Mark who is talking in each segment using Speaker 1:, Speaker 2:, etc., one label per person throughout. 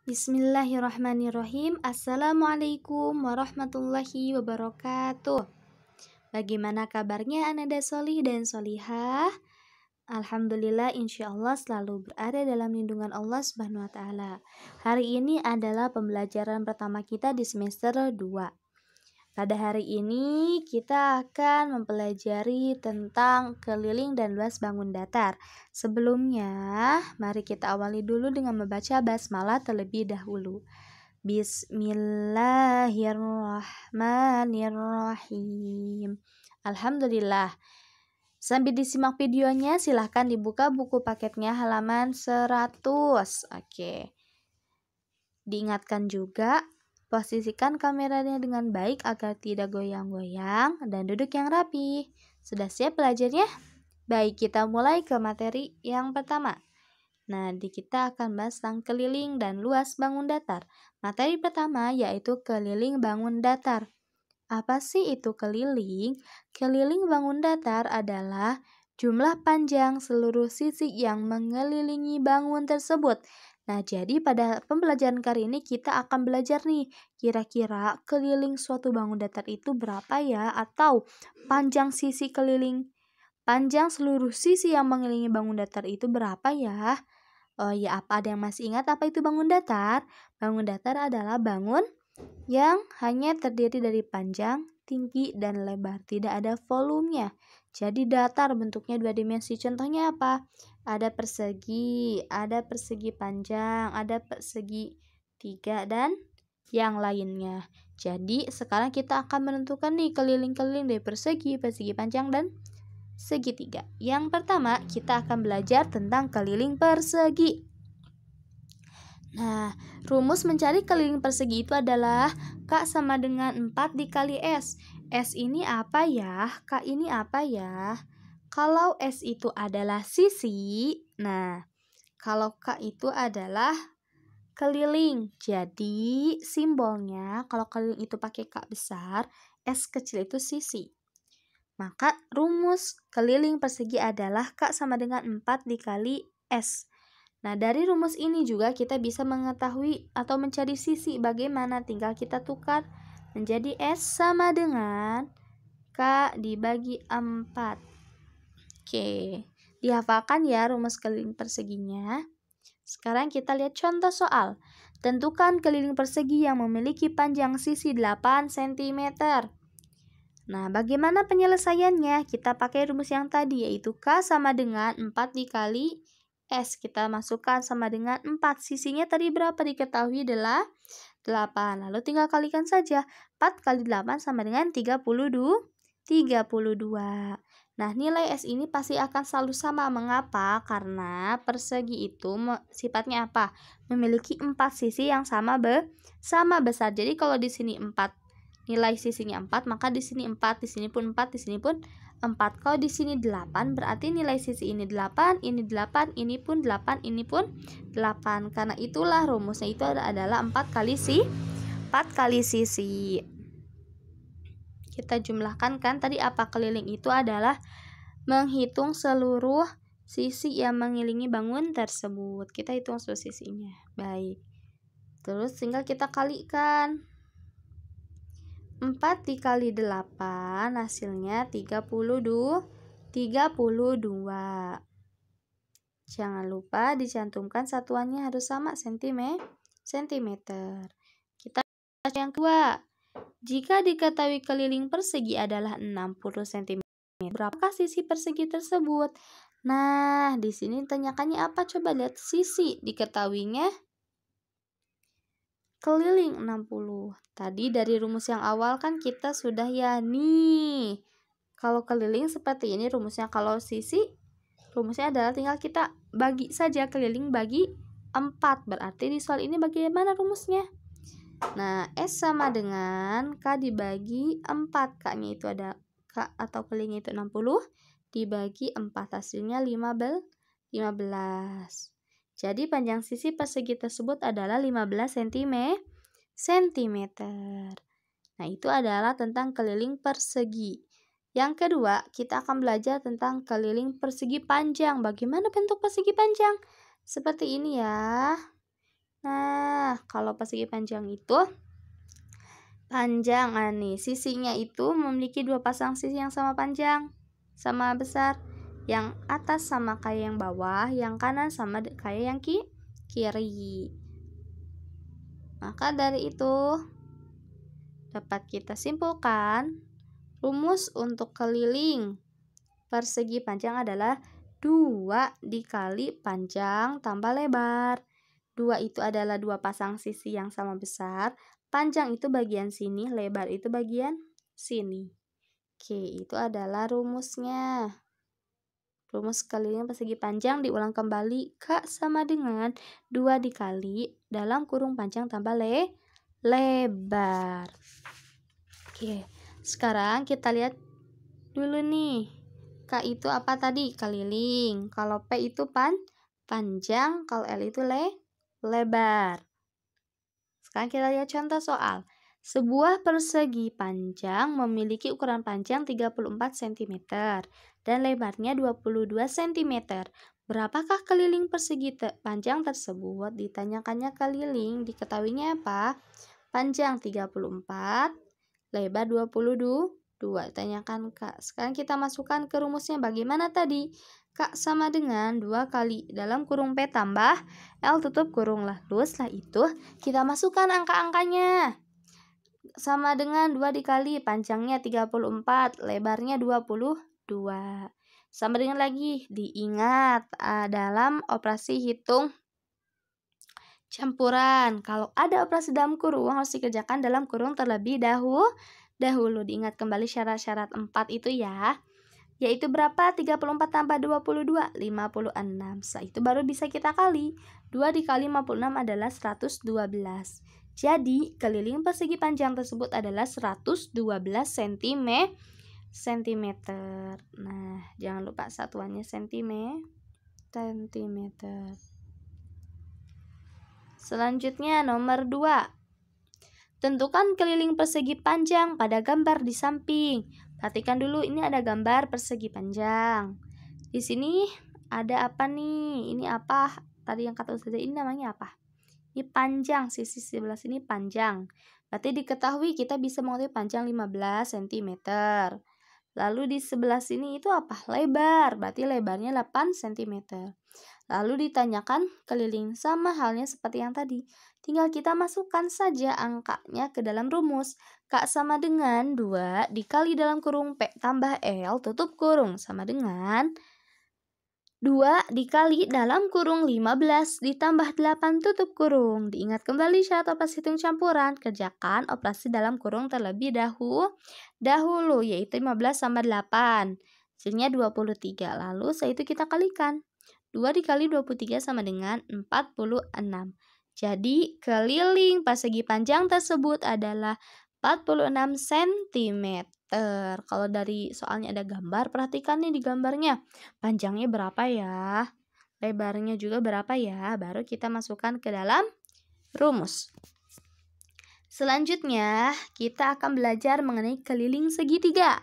Speaker 1: Bismillahirrahmanirrahim. Assalamualaikum warahmatullahi wabarakatuh. Bagaimana kabarnya Ananda Solih dan Solihah? Alhamdulillah, insya Allah selalu berada dalam lindungan Allah Subhanahu wa Ta'ala. Hari ini adalah pembelajaran pertama kita di semester 2. Pada hari ini kita akan mempelajari tentang keliling dan luas bangun datar. Sebelumnya, mari kita awali dulu dengan membaca basmalah terlebih dahulu. Bismillahirrahmanirrahim. Alhamdulillah. Sambil disimak videonya, silahkan dibuka buku paketnya halaman 100. Oke. Diingatkan juga, posisikan kameranya dengan baik agar tidak goyang-goyang dan duduk yang rapi. Sudah siap belajarnya? Baik, kita mulai ke materi yang pertama. Nah, kita akan bahas tentang keliling dan luas bangun datar. Materi pertama yaitu keliling bangun datar. Apa sih itu keliling? Keliling bangun datar adalah jumlah panjang seluruh sisi yang mengelilingi bangun tersebut. Nah, jadi pada pembelajaran kali ini kita akan belajar nih, kira-kira keliling suatu bangun datar itu berapa ya? Atau panjang seluruh sisi yang mengelilingi bangun datar itu berapa ya? Oh ya, apa ada yang masih ingat apa itu bangun datar? Bangun datar adalah bangun yang hanya terdiri dari panjang, tinggi, dan lebar, tidak ada volumenya. Jadi datar, bentuknya 2 dimensi. Contohnya apa? Ada persegi panjang, ada persegi 3, dan yang lainnya. Jadi sekarang kita akan menentukan nih keliling-keliling dari persegi panjang, dan segitiga. Yang pertama, kita akan belajar tentang keliling persegi. Nah, rumus mencari keliling persegi itu adalah K sama dengan 4 dikali S. S ini apa ya? K ini apa ya? Kalau S itu adalah sisi, nah, kalau K itu adalah keliling. Jadi, simbolnya kalau keliling itu pakai K besar, S kecil itu sisi. Maka rumus keliling persegi adalah K sama dengan 4 dikali S. Nah, dari rumus ini juga kita bisa mengetahui atau mencari sisi. Bagaimana? Tinggal kita tukar menjadi S sama dengan K dibagi 4. Oke, dihafalkan ya rumus keliling perseginya. Sekarang kita lihat contoh soal. Tentukan keliling persegi yang memiliki panjang sisi 8 cm. Nah, bagaimana penyelesaiannya? Kita pakai rumus yang tadi, yaitu K sama dengan 4 dikali S. Kita masukkan sama dengan 4. Sisinya tadi berapa diketahui adalah 8. Lalu tinggal kalikan saja. 4 kali 8 sama dengan 32. Nah, nilai S ini pasti akan selalu sama. Mengapa? Karena persegi itu sifatnya apa? Memiliki 4 sisi yang sama besar. Jadi kalau di sini 4, nilai sisinya 4, maka di sini 4, di sini pun 4, di sini pun 4. Kalau di sini 8, berarti nilai sisi ini 8, ini 8, ini pun 8, ini pun 8. Karena itulah rumusnya itu adalah 4 kali sisi. Kita jumlahkan kan tadi apa? Keliling itu adalah menghitung seluruh sisi yang mengelilingi bangun tersebut. Kita hitung seluruh sisinya. Baik. Terus tinggal kita kalikan. 4 dikali 8 hasilnya 32. Jangan lupa dicantumkan satuannya harus sama sentimeter. Kita yang kedua. Jika diketahui keliling persegi adalah 60 cm, berapakah sisi persegi tersebut? Nah, di sini tanyakannya apa? Coba lihat sisi diketahuinya. Keliling 60. Tadi dari rumus yang awal kan kita sudah ya nih. Kalau keliling seperti ini rumusnya. Kalau sisi rumusnya adalah tinggal kita bagi saja keliling bagi 4. Berarti di soal ini bagaimana rumusnya? Nah, S sama dengan K dibagi 4. K-nya itu ada K atau kelilingnya itu 60 dibagi 4. Hasilnya 15. Jadi panjang sisi persegi tersebut adalah 15 cm. Nah, itu adalah tentang keliling persegi. Yang kedua, kita akan belajar tentang keliling persegi panjang. Bagaimana bentuk persegi panjang? Seperti ini ya. Nah, Kalau persegi panjang itu panjang, nih sisinya itu memiliki dua pasang sisi yang sama panjang, sama besar. Yang atas sama kayak yang bawah, yang kanan sama kayak yang kiri. Maka dari itu dapat kita simpulkan rumus untuk keliling persegi panjang adalah 2 dikali panjang tambah lebar. 2 itu adalah dua pasang sisi yang sama besar. Panjang itu bagian sini, lebar itu bagian sini. Oke, itu adalah rumusnya. Rumus keliling persegi panjang diulang kembali. K sama dengan 2 dikali dalam kurung panjang tambah lebar. Oke, sekarang kita lihat dulu nih. K itu apa tadi? Keliling. Kalau P itu panjang, kalau L itu lebar. Sekarang kita lihat contoh soal. Sebuah persegi panjang memiliki ukuran panjang 34 cm dan lebarnya 22 cm. Berapakah keliling persegi panjang tersebut? Ditanyakannya keliling, diketahuinya apa? Panjang 34, lebar 22. Tanyakan K. Sekarang kita masukkan ke rumusnya. Bagaimana tadi? K sama dengan 2 kali dalam kurung P tambah L tutup kurung. Lalu setelah itu kita masukkan angka-angkanya. Sama dengan 2 dikali panjangnya 34, lebarnya 22. Sama dengan lagi, diingat dalam operasi hitung campuran. Kalau ada operasi dalam kurung harus dikerjakan dalam kurung terlebih dahulu. Diingat kembali syarat-syarat 4 itu ya. Yaitu berapa? 34 tambah 22, 56. Setelah itu baru bisa kita kali. 2 dikali 56 adalah 112. Jadi, keliling persegi panjang tersebut adalah 112 cm. Nah, jangan lupa satuannya cm. Selanjutnya nomor 2. Tentukan keliling persegi panjang pada gambar di samping. Perhatikan dulu, ini ada gambar persegi panjang. Di sini ada apa nih? Ini apa? Tadi yang kata Ustazah ini namanya apa? Ini panjang, sisi sebelah sini panjang. Berarti diketahui kita bisa mengetahui panjang 15 cm. Lalu di sebelah sini itu apa? Lebar, berarti lebarnya 8 cm. Lalu ditanyakan keliling, sama halnya seperti yang tadi. Tinggal kita masukkan saja angkanya ke dalam rumus. K sama dengan 2 dikali dalam kurung P tambah L tutup kurung sama dengan 2 dikali dalam kurung 15 ditambah 8 tutup kurung. Diingat kembali syarat operasi hitung campuran. Kerjakan operasi dalam kurung terlebih dahulu yaitu 15 sama 8. Hasilnya 23. Lalu setelah itu kita kalikan. 2 dikali 23 sama dengan 46. Jadi keliling persegi panjang tersebut adalah 46 cm. Kalau dari soalnya ada gambar, perhatikan nih di gambarnya. Panjangnya berapa ya? Lebarnya juga berapa ya? Baru kita masukkan ke dalam rumus. Selanjutnya, kita akan belajar mengenai keliling segitiga.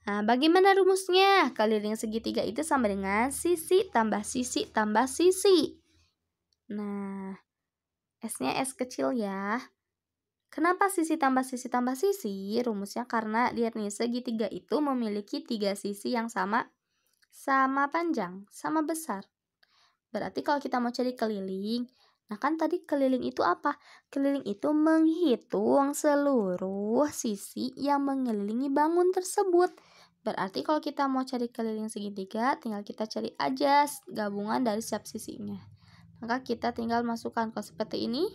Speaker 1: Nah, bagaimana rumusnya? Keliling segitiga itu sama dengan sisi tambah sisi tambah sisi. Nah, S-nya S kecil ya. Kenapa sisi tambah sisi tambah sisi? Rumusnya karena lihat nih, segitiga itu memiliki 3 sisi yang sama panjang, sama besar. Berarti kalau kita mau cari keliling, nah kan tadi keliling itu apa? Keliling itu menghitung seluruh sisi yang mengelilingi bangun tersebut. Berarti kalau kita mau cari keliling segitiga, tinggal kita cari aja gabungan dari setiap sisinya. Maka kita tinggal masukkan. Kalau seperti ini,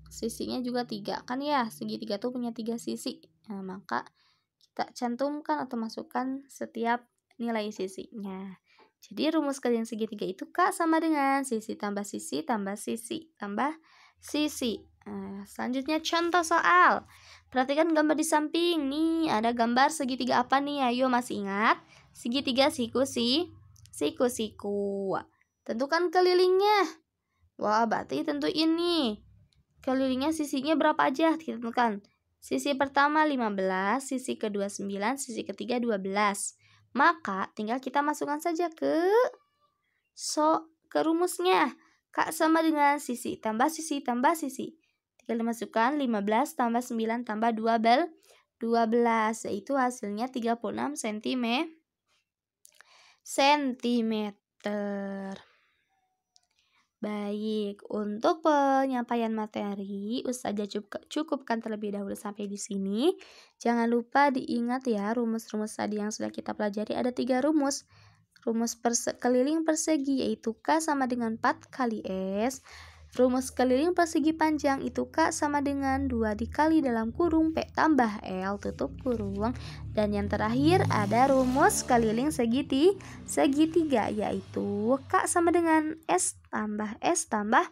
Speaker 1: sisinya juga 3 kan ya, segitiga tuh punya 3 sisi. Nah, maka kita cantumkan atau masukkan setiap nilai sisinya. Jadi rumus keliling segitiga itu K sama dengan sisi tambah sisi tambah sisi tambah sisi. Selanjutnya contoh soal. Perhatikan gambar di samping. Nih ada gambar segitiga apa nih? Ayo, masih ingat? Segitiga siku-siku. Tentukan kelilingnya. Wah, berarti tentu ini. Kelilingnya sisinya berapa aja? Kita tentukan. Sisi pertama 15, sisi kedua 9, sisi ketiga 12. Maka tinggal kita masukkan saja ke rumusnya. K sama dengan sisi, tambah sisi, tambah sisi. Tinggal dimasukkan 15 tambah 9 tambah 12, yaitu hasilnya 36 sentimeter. Baik, untuk penyampaian materi, Ustazah cukupkan terlebih dahulu sampai di sini. Jangan lupa diingat ya, rumus-rumus tadi yang sudah kita pelajari ada 3 rumus. Rumus keliling persegi yaitu K sama dengan 4 kali S. Rumus keliling persegi panjang itu K sama dengan 2 dikali dalam kurung P tambah L tutup kurung. Dan yang terakhir ada rumus keliling segitiga yaitu K sama dengan S tambah S tambah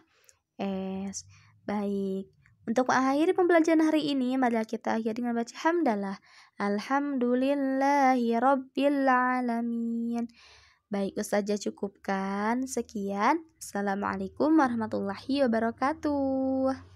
Speaker 1: S. Baik, untuk mengakhiri pembelajaran hari ini, marilah kita akhiri dengan baca hamdalah. Alhamdulillahi rabbil alamin. Baik, Ustazah cukupkan. Sekian. Assalamualaikum warahmatullahi wabarakatuh.